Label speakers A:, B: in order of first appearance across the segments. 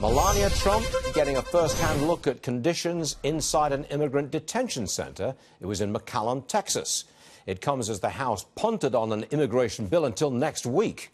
A: Melania Trump getting a first-hand look at conditions inside an immigrant detention center. It was in McAllen, Texas. It comes as the House punted on an immigration bill until next week.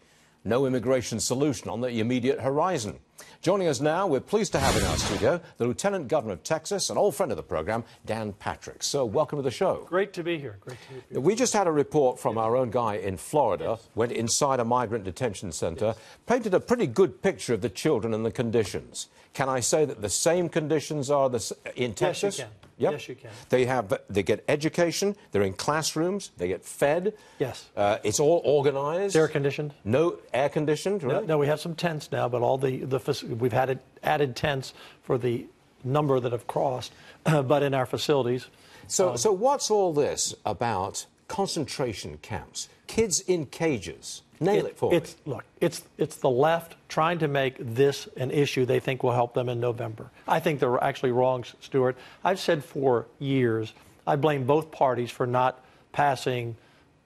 A: No immigration solution on the immediate horizon. Joining us now, we're pleased to have in our studio the Lieutenant Governor of Texas, an old friend of the program, Dan Patrick. So, welcome to the show.
B: Great to be here. Great to be here.
A: We just had a report from our own guy in Florida, went inside a migrant detention center, painted a pretty good picture of the children and the conditions. Can I say that the same conditions are in Texas?
B: Yes, you can.
A: Yep.
B: Yes, you can.
A: They get education, they're in classrooms, they get fed.
B: Yes.
A: It's all organized.
B: Air conditioned.
A: No air conditioned, really?
B: No, we have some tents now, but all we've had added tents for the number that have crossed, but in our facilities.
A: So what's all this about concentration camps, kids in cages? Nail it for me.
B: Look, it's the left trying to make this an issue they think will help them in November. I think they're actually wrong, Stuart. I've said for years, I blame both parties for not passing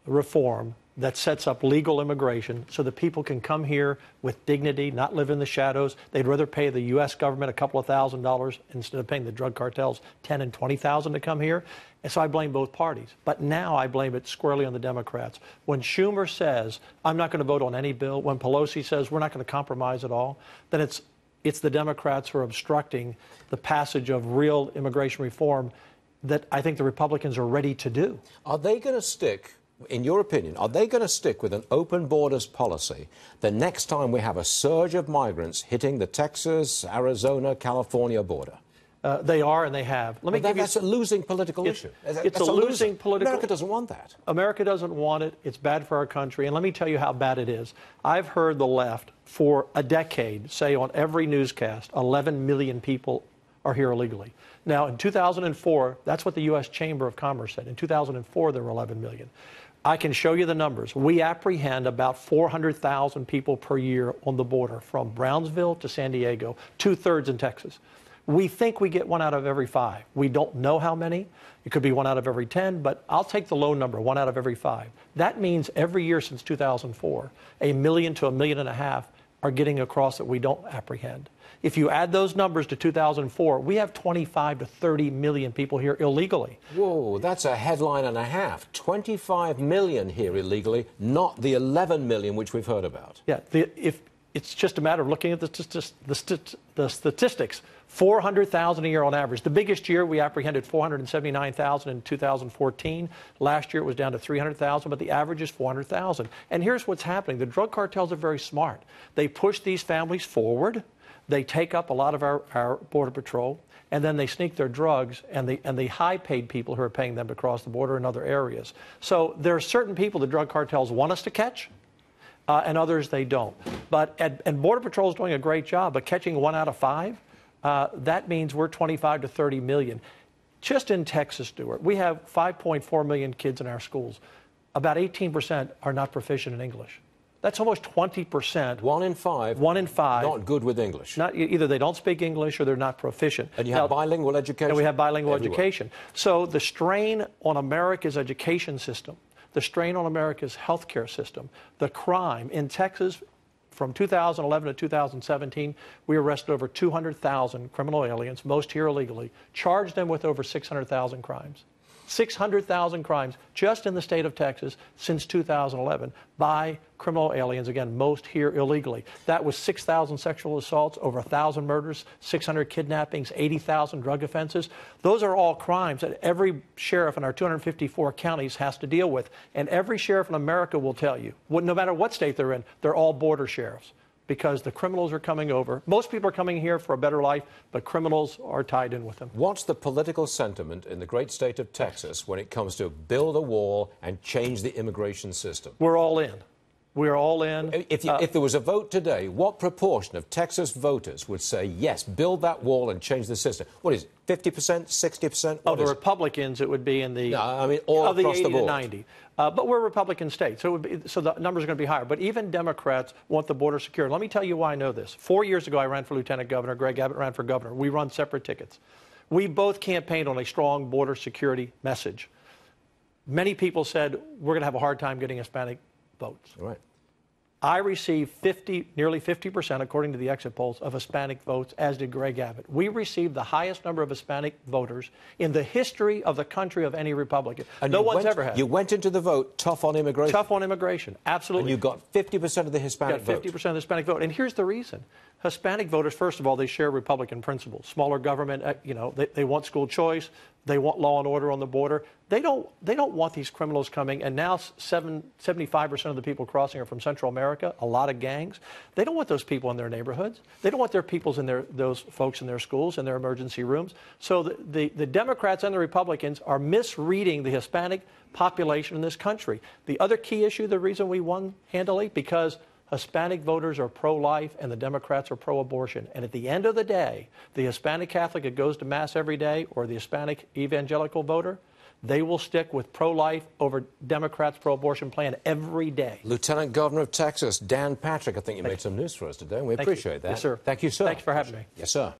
B: reform that sets up legal immigration so that people can come here with dignity, not live in the shadows. They'd rather pay the U.S. government a couple of $1,000s instead of paying the drug cartels $10,000 and $20,000 to come here. And so I blame both parties. But now I blame it squarely on the Democrats. When Schumer says, I'm not going to vote on any bill, when Pelosi says we're not going to compromise at all, then it's the Democrats who are obstructing the passage of real immigration reform that I think the Republicans are ready to do.
A: Are they going to stick, in your opinion, are they going to stick with an open borders policy the next time we have a surge of migrants hitting the Texas, Arizona, California border?
B: They are and they have.
A: Let me give you. That's a losing political issue.
B: It's a losing political.
A: America doesn't want that.
B: America doesn't want it. It's bad for our country. And let me tell you how bad it is. I've heard the left for a decade say on every newscast 11 million people are here illegally. Now, in 2004, that's what the U.S. Chamber of Commerce said. In 2004, there were 11 million. I can show you the numbers. We apprehend about 400,000 people per year on the border from Brownsville to San Diego, 2/3 in Texas. We think we get 1 out of every 5. We don't know how many. It could be 1 out of every 10, but I'll take the low number, 1 out of every 5. That means every year since 2004, 1 million to 1.5 million are getting across that we don't apprehend. If you add those numbers to 2004, we have 25 to 30 million people here illegally.
A: Whoa, that's a headline and a half. 25 million here illegally, not the 11 million which we've heard about.
B: Yeah, if it's just a matter of looking at the statistics. 400,000 a year on average. The biggest year we apprehended 479,000 in 2014. Last year it was down to 300,000, but the average is 400,000. And here's what's happening. The drug cartels are very smart. They push these families forward. They take up a lot of our Border Patrol, and then they sneak their drugs and the high-paid people who are paying them to cross the border in other areas. So there are certain people the drug cartels want us to catch, and others they don't. And Border Patrol is doing a great job, but catching 1 out of 5, that means we're 25 to 30 million. Just in Texas, Stuart, we have 5.4 million kids in our schools. About 18% are not proficient in English. That's almost 20%.
A: 1 in 5.
B: 1 in 5.
A: Not good with English.
B: Either they don't speak English or they're not proficient.
A: And you have bilingual education.
B: And we have bilingual
A: everywhere.
B: Education. So the strain on America's education system, the strain on America's healthcare system, the crime in Texas, from 2011 to 2017, we arrested over 200,000 criminal aliens, most here illegally, charged them with over 600,000 crimes. 600,000 crimes just in the state of Texas since 2011 by criminal aliens, again, most here illegally. That was 6,000 sexual assaults, over 1,000 murders, 600 kidnappings, 80,000 drug offenses. Those are all crimes that every sheriff in our 254 counties has to deal with. And every sheriff in America will tell you, no matter what state they're in, they're all border sheriffs, because the criminals are coming over. Most people are coming here for a better life, but criminals are tied in with them.
A: What's the political sentiment in the great state of Texas when it comes to build a wall and change the immigration system?
B: We're all in. We're all in.
A: If there was a vote today, what proportion of Texas voters would say, yes, build that wall and change the system? What is it, 50%, 60%?
B: Of the Republicans, it would be in the...
A: No, I mean, all
B: of the
A: across
B: 80
A: the board.
B: to 90. But we're a Republican state, so the numbers are going to be higher. But even Democrats want the border secure. Let me tell you why I know this. 4 years ago, I ran for lieutenant governor. Greg Abbott ran for governor. We run separate tickets. We both campaigned on a strong border security message. Many people said we're going to have a hard time getting Hispanic votes.
A: Right.
B: I received nearly 50%, according to the exit polls, of Hispanic votes, as did Greg Abbott. We received the highest number of Hispanic voters in the history of the country of any Republican.
A: And
B: no one's ever had.
A: You went into the vote tough on immigration.
B: Tough on immigration, absolutely.
A: And you got 50% of the Hispanic vote.
B: 50% of the Hispanic vote. And here's the reason. Hispanic voters, first of all, they share Republican principles. Smaller government, they want school choice. They want law and order on the border. They don't want these criminals coming. And now 75% of the people crossing are from Central America, a lot of gangs. They don't want those people in their neighborhoods. They don't want those folks in their schools, in their emergency rooms. So the Democrats and the Republicans are misreading the Hispanic population in this country. The other key issue, the reason we won handily, because Hispanic voters are pro-life and the Democrats are pro-abortion. And at the end of the day, the Hispanic Catholic that goes to Mass every day or the Hispanic evangelical voter, they will stick with pro-life over Democrats' pro-abortion plan every day.
A: Lieutenant Governor of Texas, Dan Patrick, I think you made some news for us today, and we appreciate that.
B: Yes, sir.
A: Thank you, sir.
B: Thanks for having me.
A: Yes, sir.